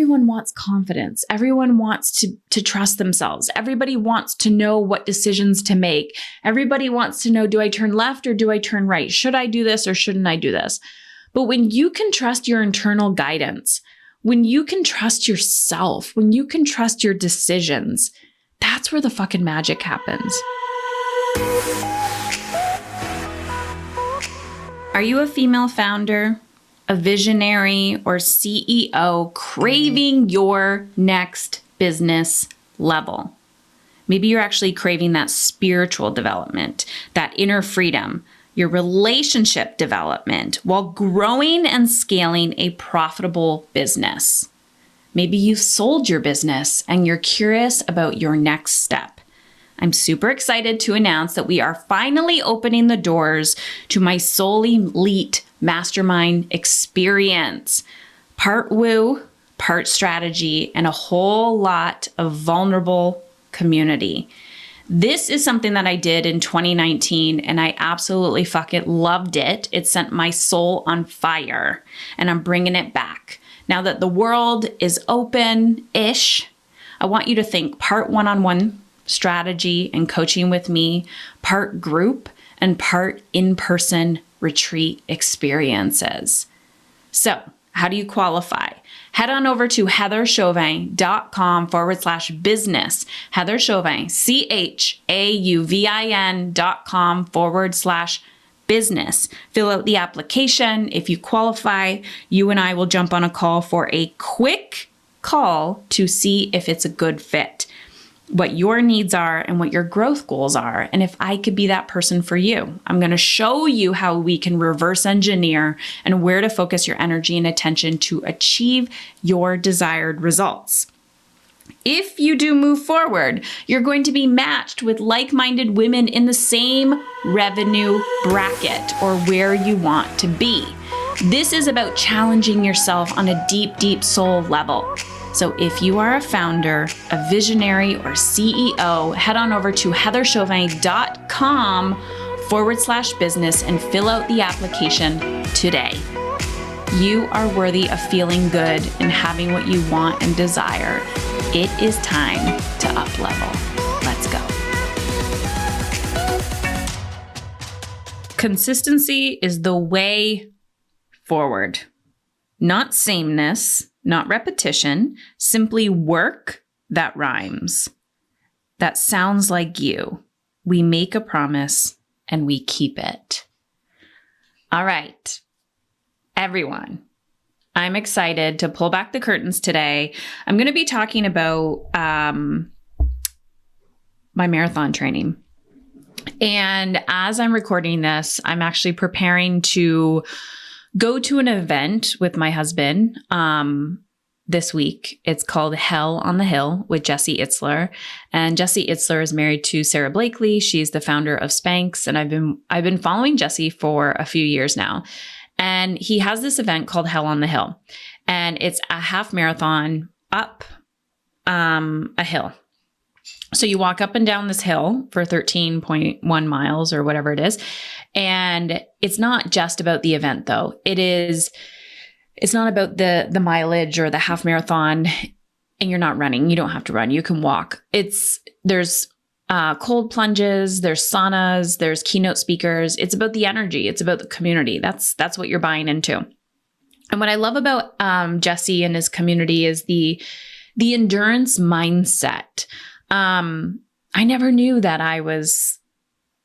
everyone wants confidence. Everyone wants to trust themselves. Everybody wants to know what decisions to make. Everybody wants to know, do I turn left or do I turn right? Should I do this or shouldn't I do this? But when you can trust your internal guidance, when you can trust yourself, when you can trust your decisions, that's where the fucking magic happens. Are you a female founder, a visionary, or CEO craving your next business level? Maybe you're actually craving that spiritual development, that inner freedom, your relationship development while growing and scaling a profitable business. Maybe you've sold your business and you're curious about your next step. I'm super excited to announce that we are finally opening the doors to my Soul Elite Mastermind experience. Part woo, part strategy, and a whole lot of vulnerable community. This is something that I did in 2019 and I absolutely fucking loved it. It set my soul on fire and I'm bringing it back. Now that the world is open-ish, I want you to think part one-on-one strategy and coaching with me, part group, and part in-person retreat experiences. So how do you qualify? Head on over to heatherchauvin.com/business. Heather Chauvin, CHAUVIN.com/business. Fill out the application. If you qualify, you and I will jump on a call for a quick call to see if it's a good fit, what your needs are and what your growth goals are, and if I could be that person for you. I'm going to show you how we can reverse engineer and where to focus your energy and attention to achieve your desired results. If you do move forward, you're going to be matched with like-minded women in the same revenue bracket or where you want to be. This is about challenging yourself on a deep, deep soul level. So if you are a founder, a visionary, or CEO, head on over to heatherchauvin.com/business and fill out the application today. You are worthy of feeling good and having what you want and desire. It is time to up level. Let's go. Consistency is the way forward. Not sameness, not repetition, simply work that rhymes. That sounds like you. We make a promise and we keep it. All right, everyone, I'm excited to pull back the curtains today. I'm going to be talking about my marathon training. And as I'm recording this, I'm actually preparing to go to an event with my husband this week. It's called Hell on the Hill with Jessie Itzler. And Jessie Itzler is married to Sarah Blakely. She's the founder of Spanx. And I've been following Jessie for a few years now. And he has this event called Hell on the Hill. And it's a half marathon up a hill. So you walk up and down this hill for 13.1 miles or whatever it is. And it's not just about the event though. It's not about the mileage or the half marathon, and you're not running. You don't have to run. You can walk. There's cold plunges, there's saunas, there's keynote speakers. It's about the energy. It's about the community. That's what you're buying into. And what I love about Jessie and his community is the endurance mindset. I never knew that I was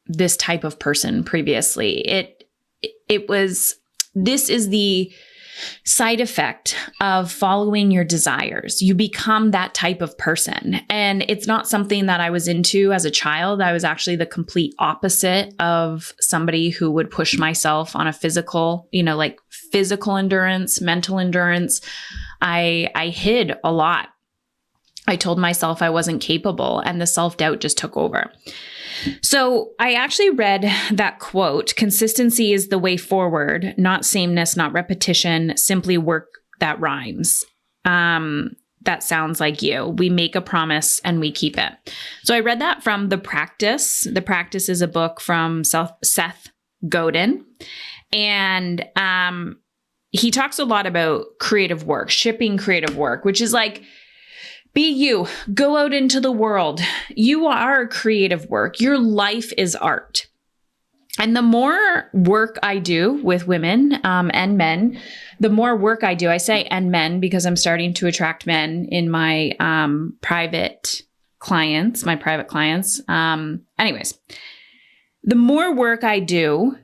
this type of person previously. This is the side effect of following your desires. You become that type of person. And it's not something that I was into as a child. I was actually the complete opposite of somebody who would push myself on a physical, like physical endurance, mental endurance. I hid a lot. I told myself I wasn't capable, and the self-doubt just took over. So I actually read that quote, consistency is the way forward, not sameness, not repetition, simply work that rhymes. That sounds like you. We make a promise and we keep it. So I read that from The Practice. The Practice is a book from Seth Godin. And he talks a lot about creative work, shipping creative work, which is like, be you, go out into the world. You are creative work. Your life is art. And the more work I do with women and men, the more work I do, I say and men because I'm starting to attract men in my private clients. Anyways, the more work I do,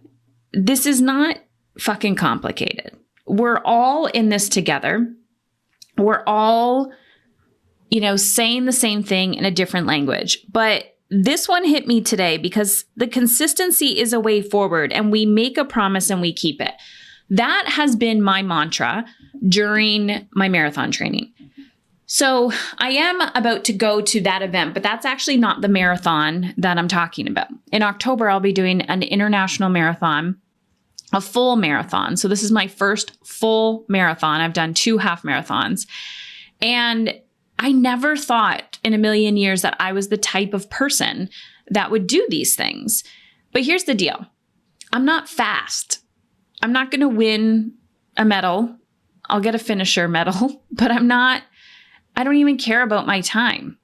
this is not fucking complicated. We're all in this together. We're all, saying the same thing in a different language. But this one hit me today because the consistency is a way forward, and we make a promise and we keep it. That has been my mantra during my marathon training. So I am about to go to that event, but that's actually not the marathon that I'm talking about. In October, I'll be doing an international marathon, a full marathon. So this is my first full marathon. I've done 2 half marathons. And I never thought in a million years that I was the type of person that would do these things. But here's the deal. I'm not fast. I'm not going to win a medal. I'll get a finisher medal, but I don't even care about my time.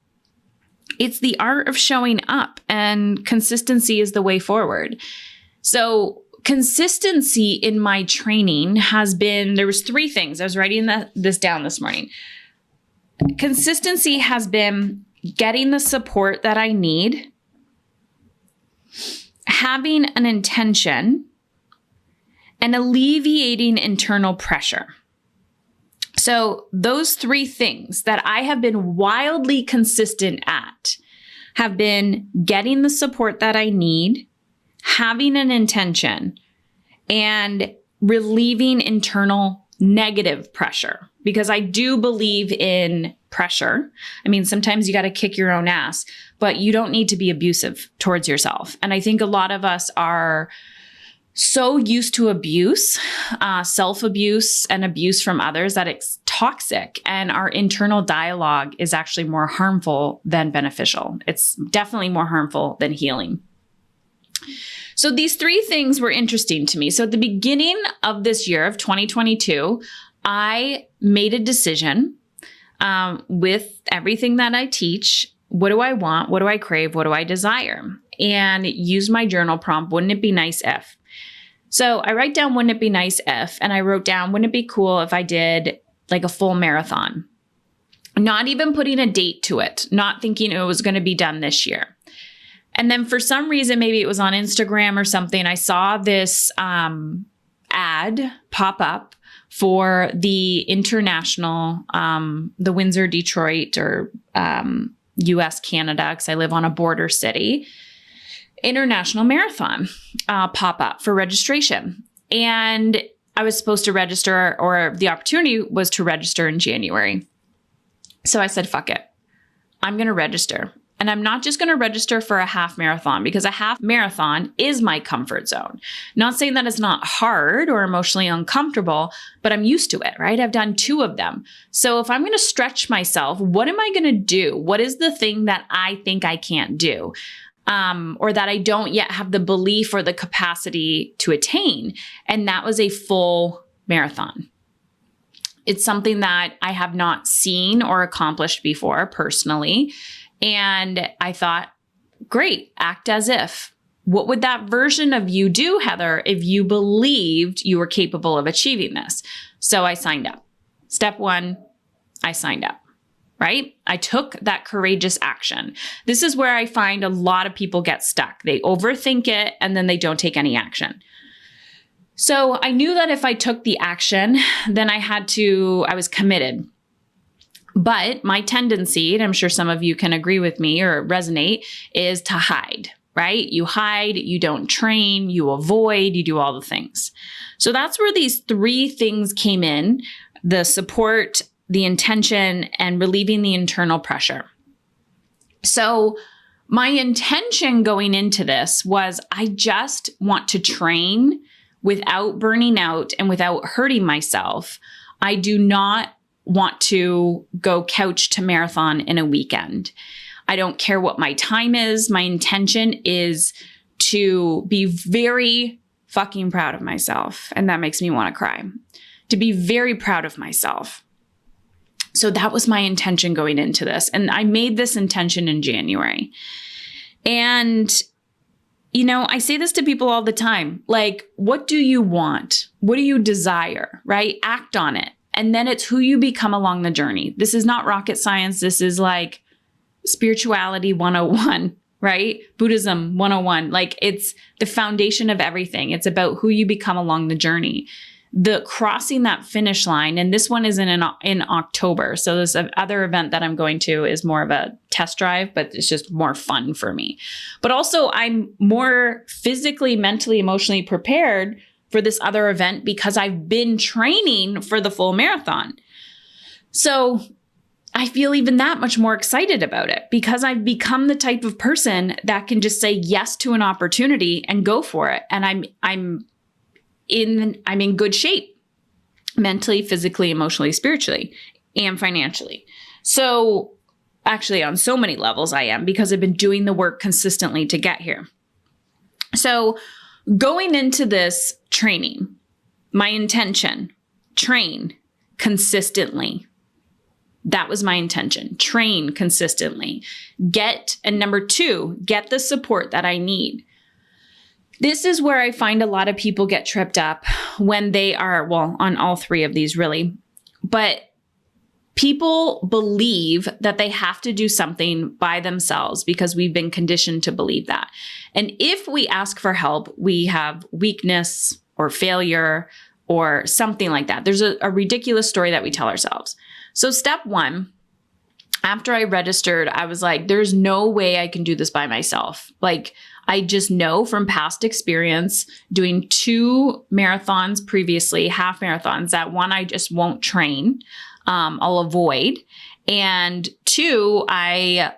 It's the art of showing up, and consistency is the way forward. So consistency in my training there was 3 things. I was writing this down this morning. Consistency has been getting the support that I need, having an intention, and alleviating internal pressure. So those 3 things that I have been wildly consistent at have been getting the support that I need, having an intention, and relieving internal negative pressure. Because I do believe in pressure. I mean, sometimes you got to kick your own ass, but you don't need to be abusive towards yourself. And I think a lot of us are so used to abuse, self-abuse and abuse from others that it's toxic. And our internal dialogue is actually more harmful than beneficial. It's definitely more harmful than healing. So these 3 things were interesting to me. So at the beginning of this year of 2022, I made a decision with everything that I teach. What do I want? What do I crave? What do I desire? And use my journal prompt, wouldn't it be nice if? So I write down, wouldn't it be nice if? And I wrote down, wouldn't it be cool if I did like a full marathon? Not even putting a date to it, not thinking it was going to be done this year. And then for some reason, maybe it was on Instagram or something, I saw this ad pop up for the international, the Windsor, Detroit, or US, Canada, because I live on a border city, international marathon pop up for registration. And I was supposed to register, or the opportunity was to register in January. So I said, fuck it. I'm going to register. And I'm not just going to register for a half marathon, because a half marathon is my comfort zone. Not saying that it's not hard or emotionally uncomfortable, but I'm used to it, right? I've done 2 of them. So if I'm going to stretch myself, what am I going to do? What is the thing that I think I can't do? Or that I don't yet have the belief or the capacity to attain? And that was a full marathon. It's something that I have not seen or accomplished before personally. And I thought, great, act as if. What would that version of you do, Heather, if you believed you were capable of achieving this? So I signed up. Step 1, I signed up, right? I took that courageous action. This is where I find a lot of people get stuck. They overthink it and then they don't take any action. So I knew that if I took the action, then I was committed. But my tendency, and I'm sure some of you can agree with me or resonate, is to hide, right? You hide, you don't train, you avoid, you do all the things. So that's where these 3 things came in: the support, the intention, and relieving the internal pressure. So my intention going into this was, I just want to train without burning out and without hurting myself. I do not want to go couch to marathon in a weekend. I don't care what my time is. My intention is to be very fucking proud of myself. And that makes me want to cry. to be very proud of myself. So that was my intention going into this. And I made this intention in January. And, I say this to people all the time, like, what do you want? What do you desire, right? Act on it. And then it's who you become along the journey. This is not rocket science. This is like spirituality 101, right? Buddhism 101. Like, it's the foundation of everything. It's about who you become along the journey. The crossing that finish line, and this one is in October. So this other event that I'm going to is more of a test drive, but it's just more fun for me. But also I'm more physically, mentally, emotionally prepared for this other event because I've been training for the full marathon. So I feel even that much more excited about it because I've become the type of person that can just say yes to an opportunity and go for it. And I'm in good shape mentally, physically, emotionally, spiritually, and financially. So actually on so many levels I am, because I've been doing the work consistently to get here. So going into this training, my intention, train consistently. That was my intention. Train consistently. And number 2, get the support that I need. This is where I find a lot of people get tripped up when they are, on all 3 of these really, but people believe that they have to do something by themselves because we've been conditioned to believe that. And if we ask for help, we have weakness or failure or something like that. There's a ridiculous story that we tell ourselves. So step 1, after I registered, I was like, there's no way I can do this by myself. Like, I just know from past experience doing 2 marathons previously, half marathons, that 1, I just won't train. I'll avoid. And 2, I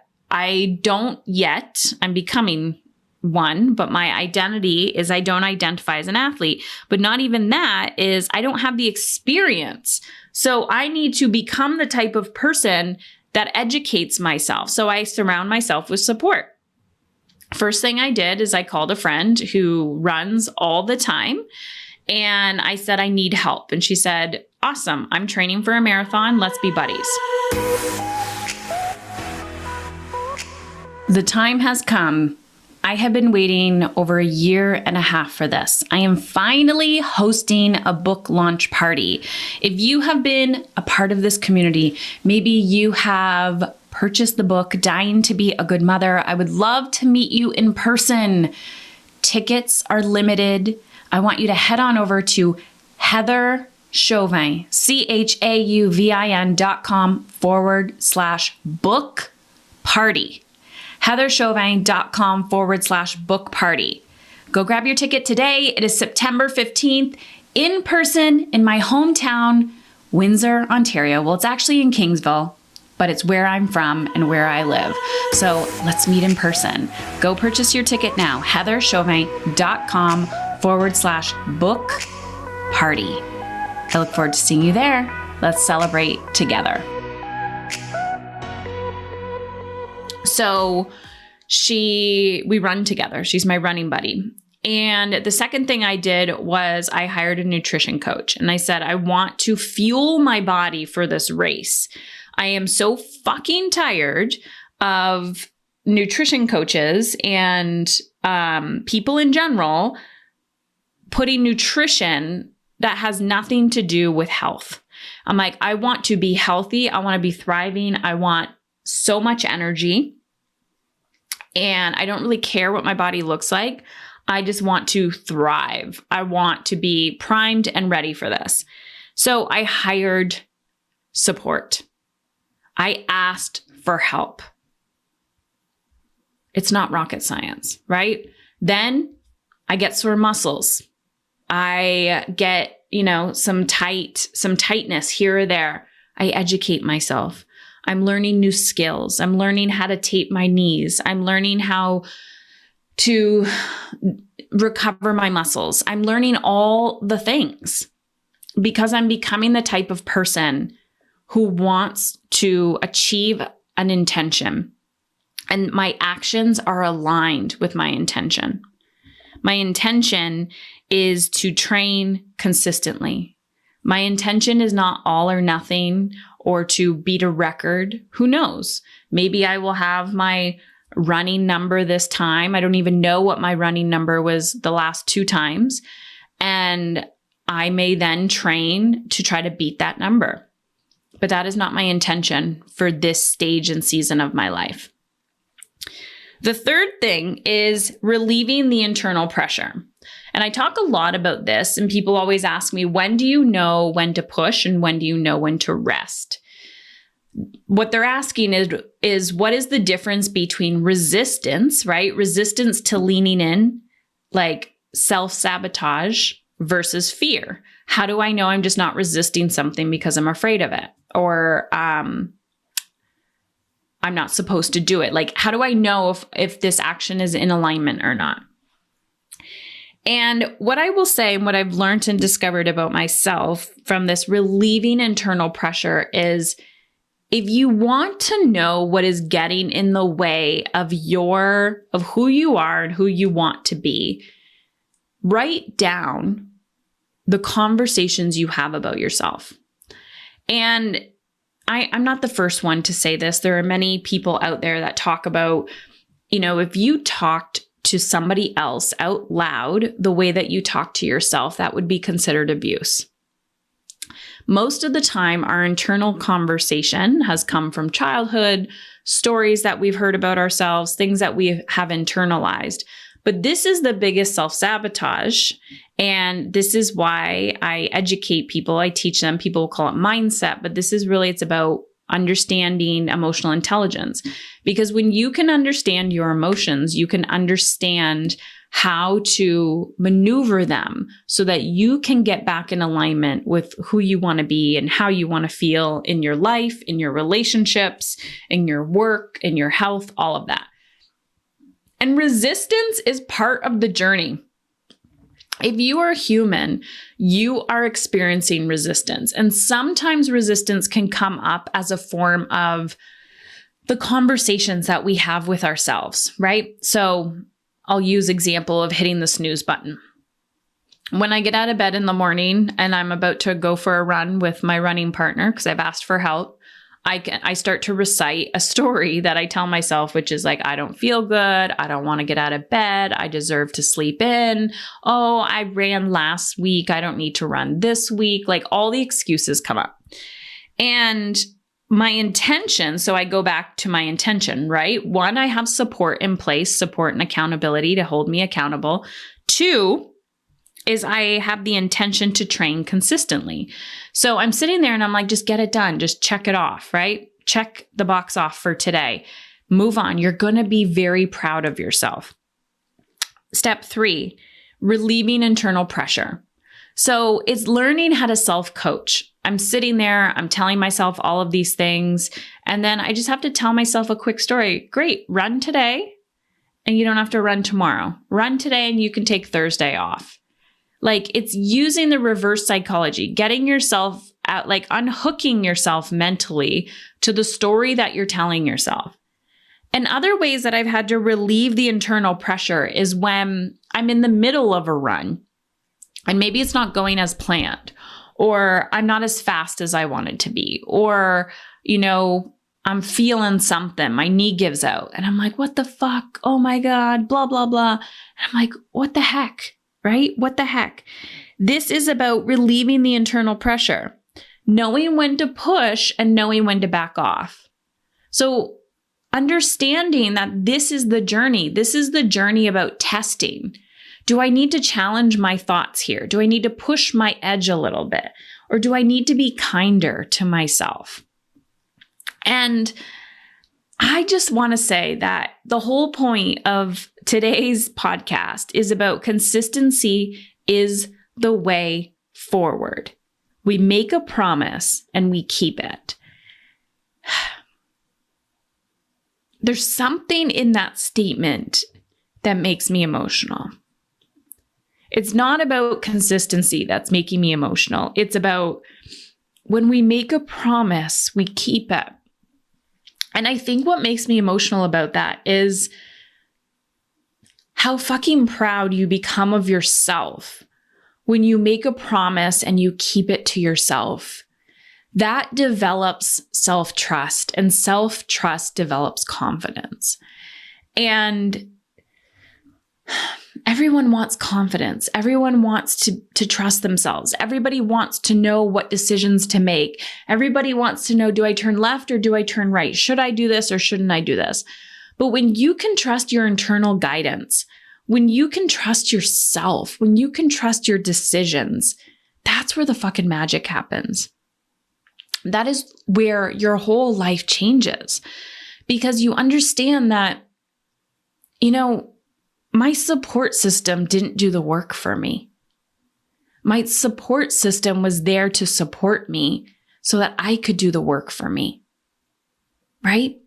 don't yet. I'm becoming one, but my identity is I don't identify as an athlete. But not even that is I don't have the experience. So I need to become the type of person that educates myself. So I surround myself with support. First thing I did is I called a friend who runs all the time. And I said, I need help. And she said, awesome. I'm training for a marathon. Let's be buddies. The time has come. I have been waiting over 1.5 years for this. I am finally hosting a book launch party. If you have been a part of this community, maybe you have purchased the book, Dying to Be a Good Mother, I would love to meet you in person. Tickets are limited. I want you to head on over to Heather Chauvin, CHAUVIN.com/book party. heatherchauvin.com/book party. Go grab your ticket today. It is September 15th in person in my hometown, Windsor, Ontario. Well, it's actually in Kingsville, but it's where I'm from and where I live. So let's meet in person. Go purchase your ticket now, heatherchauvin.com/book party. I look forward to seeing you there. Let's celebrate together. So we run together. She's my running buddy. And the second thing I did was I hired a nutrition coach. And I said, I want to fuel my body for this race. I am so fucking tired of nutrition coaches and people in general putting nutrition that has nothing to do with health. I'm like, I want to be healthy. I want to be thriving. I want so much energy. And I don't really care what my body looks like. I just want to thrive. I want to be primed and ready for this. So I hired support. I asked for help. It's not rocket science, right? Then I get sore muscles. I get, some tightness here or there. I educate myself. I'm learning new skills. I'm learning how to tape my knees. I'm learning how to recover my muscles. I'm learning all the things because I'm becoming the type of person who wants to achieve an intention. And my actions are aligned with my intention. My intention is to train consistently. My intention is not all or nothing or to beat a record. Who knows? Maybe I will have my running number this time. I don't even know what my running number was the last 2 times. And I may then train to try to beat that number. But that is not my intention for this stage and season of my life. The third thing is relieving the internal pressure. And I talk a lot about this, and people always ask me, when do you know when to push and when do you know when to rest? What they're asking is what is the difference between resistance, right? Resistance to leaning in, like self-sabotage, versus fear. How do I know I'm just not resisting something because I'm afraid of it? Or I'm not supposed to do it. Like, how do I know if this action is in alignment or not? And what I will say, and what I've learned and discovered about myself from this relieving internal pressure is, if you want to know what is getting in the way of who you are and who you want to be, write down the conversations you have about yourself. And I'm not the first one to say this. There are many people out there that talk about, if you talked to somebody else out loud the way that you talk to yourself, that would be considered abuse. Most of the time, our internal conversation has come from childhood, stories that we've heard about ourselves, things that we have internalized. But this is the biggest self-sabotage. And this is why I educate people. I teach them. People will call it mindset, but it's about understanding emotional intelligence. Because when you can understand your emotions, you can understand how to maneuver them so that you can get back in alignment with who you want to be and how you want to feel in your life, in your relationships, in your work, in your health, all of that. And resistance is part of the journey. If you are human, you are experiencing resistance. And sometimes resistance can come up as a form of the conversations that we have with ourselves, right? So I'll use example of hitting the snooze button. When I get out of bed in the morning and I'm about to go for a run with my running partner, because I've asked for help, I start to recite a story that I tell myself, which is like, I don't feel good. I don't want to get out of bed. I deserve to sleep in. Oh, I ran last week. I don't need to run this week. Like, all the excuses come up. And my intention, so I go back to my intention, right? 1, I have support in place, support and accountability to hold me accountable. 2, is I have the intention to train consistently. So I'm sitting there and I'm like, just get it done. Just check it off, right? Check the box off for today. Move on. You're going to be very proud of yourself. Step 3, relieving internal pressure. So it's learning how to self-coach. I'm sitting there, I'm telling myself all of these things, and then I just have to tell myself a quick story. Great, run today and you don't have to run tomorrow. Run today and you can take Thursday off. Like, it's using the reverse psychology, getting yourself out, like unhooking yourself mentally to the story that you're telling yourself. And other ways that I've had to relieve the internal pressure is when I'm in the middle of a run and maybe it's not going as planned, or I'm not as fast as I wanted to be, or, I'm feeling something, my knee gives out and I'm like, what the fuck? Oh my God, blah, blah, blah. And I'm like, what the heck? Right? What the heck? This is about relieving the internal pressure, knowing when to push and knowing when to back off. So understanding that this is the journey. This is the journey about testing. Do I need to challenge my thoughts here? Do I need to push my edge a little bit? Or do I need to be kinder to myself? And I just want to say that the whole point of today's podcast is about consistency is the way forward. We make a promise and we keep it. There's something in that statement that makes me emotional. It's not about consistency that's making me emotional. It's about when we make a promise, we keep it. And I think what makes me emotional about that is how fucking proud you become of yourself when you make a promise and you keep it to yourself, that develops self-trust, and self-trust develops confidence. And everyone wants confidence. Everyone wants to trust themselves. Everybody wants to know what decisions to make. Everybody wants to know, do I turn left or do I turn right? Should I do this or shouldn't I do this? But when you can trust your internal guidance, when you can trust yourself, when you can trust your decisions, that's where the fucking magic happens. That is where your whole life changes, because you understand that, my support system didn't do the work for me. My support system was there to support me so that I could do the work for me, right?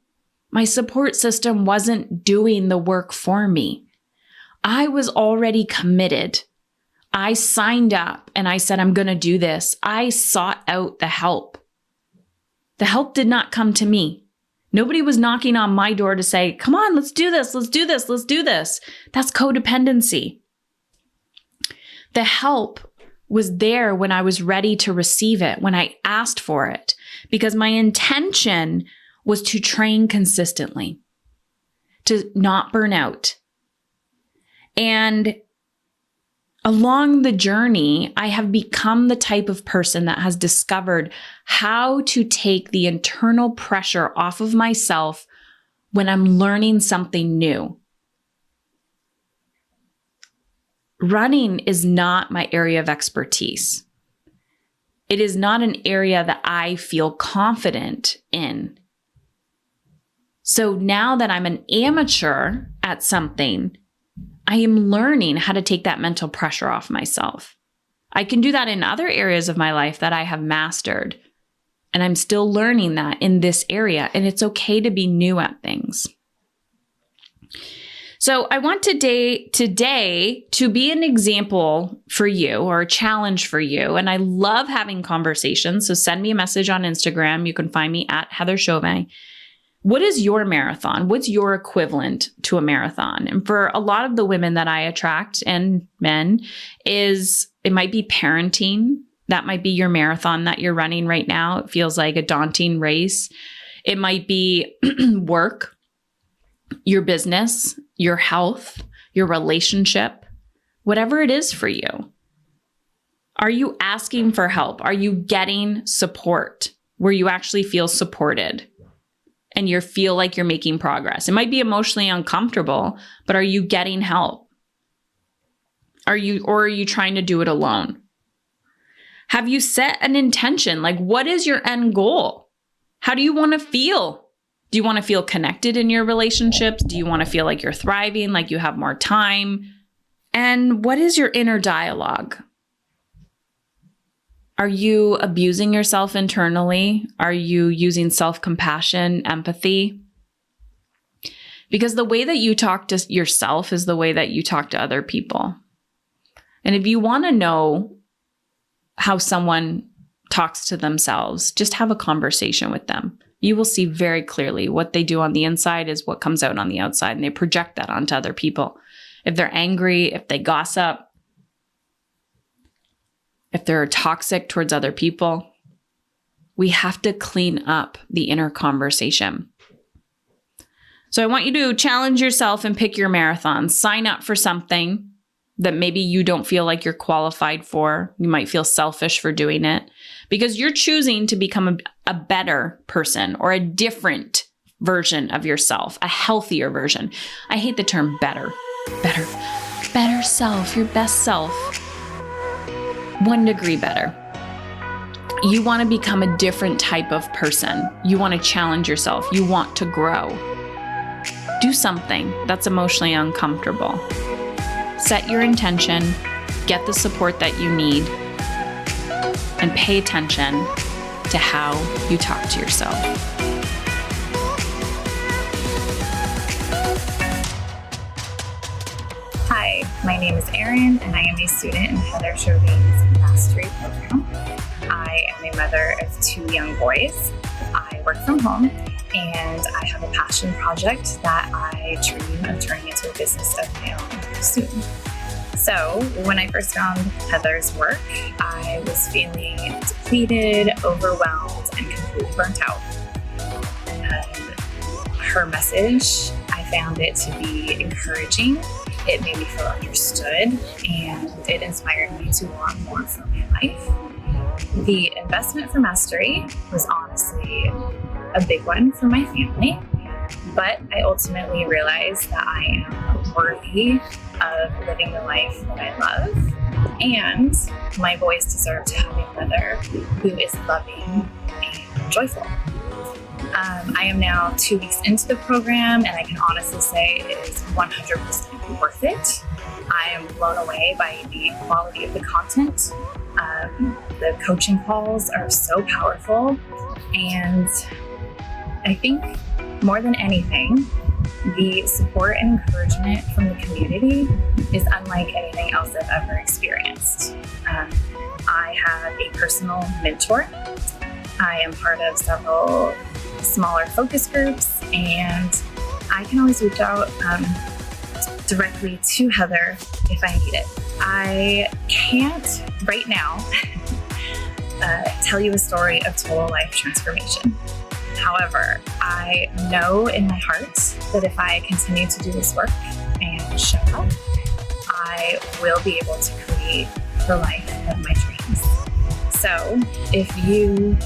My support system wasn't doing the work for me. I was already committed. I signed up and I said, I'm going to do this. I sought out the help. The help did not come to me. Nobody was knocking on my door to say, come on, let's do this. Let's do this. Let's do this. That's codependency. The help was there when I was ready to receive it, when I asked for it, because my intention was to train consistently, to not burn out. And along the journey, I have become the type of person that has discovered how to take the internal pressure off of myself when I'm learning something new. Running is not my area of expertise. It is not an area that I feel confident in. So now that I'm an amateur at something, I am learning how to take that mental pressure off myself. I can do that in other areas of my life that I have mastered. And I'm still learning that in this area. And it's okay to be new at things. So I want today to be an example for you, or a challenge for you. And I love having conversations. So send me a message on Instagram. You can find me at Heather Chauvin. What is your marathon? What's your equivalent to a marathon? And for a lot of the women that I attract, and men, it might be parenting. That might be your marathon that you're running right now. It feels like a daunting race. It might be work, your business, your health, your relationship, whatever it is for you. Are you asking for help? Are you getting support where you actually feel supported? And you feel like you're making progress. It might be emotionally uncomfortable, but are you getting help? Or are you trying to do it alone? Have you set an intention? Like, what is your end goal? How do you want to feel? Do you want to feel connected in your relationships? Do you want to feel like you're thriving, like you have more time? And what is your inner dialogue? Are you abusing yourself internally? Are you using self-compassion, empathy? Because the way that you talk to yourself is the way that you talk to other people. And if you want to know how someone talks to themselves, just have a conversation with them. You will see very clearly what they do on the inside is what comes out on the outside, and they project that onto other people. If they're angry, if they gossip, if they're toxic towards other people, we have to clean up the inner conversation. So I want you to challenge yourself and pick your marathon. Sign up for something that maybe you don't feel like you're qualified for. You might feel selfish for doing it because you're choosing to become a better person, or a different version of yourself, a healthier version. I hate the term better self, your best self. 1 degree better. You want to become a different type of person. You want to challenge yourself. You want to grow. Do something that's emotionally uncomfortable. Set your intention, get the support that you need, and pay attention to how you talk to yourself. Hi, my name is Erin, and I am a student in Heather Chauvin's Mastery Program. I am a mother of 2 young boys. I work from home, and I have a passion project that I dream of turning into a business of my own soon. So when I first found Heather's work, I was feeling depleted, overwhelmed, and completely burnt out. Her message, I found it to be encouraging. It made me feel understood, and it inspired me to want more for my life. The investment for mastery was honestly a big one for my family, but I ultimately realized that I am worthy of living the life that I love, and my boys deserve to have a mother who is loving and joyful. I am now 2 weeks into the program, and I can honestly say it is 100% worth it. I am blown away by the quality of the content. The coaching calls are so powerful, and I think more than anything, the support and encouragement from the community is unlike anything else I've ever experienced. I have a personal mentor. I am part of several smaller focus groups, and I can always reach out directly to Heather if I need it. I can't right now tell you a story of total life transformation. However, I know in my heart that if I continue to do this work and show up, I will be able to create the life of my dreams. So if you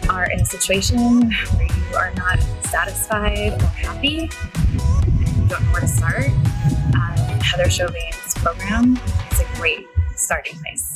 are in a situation where you are not satisfied or happy and don't know where to start, Heather Chauvin's program is a great starting place.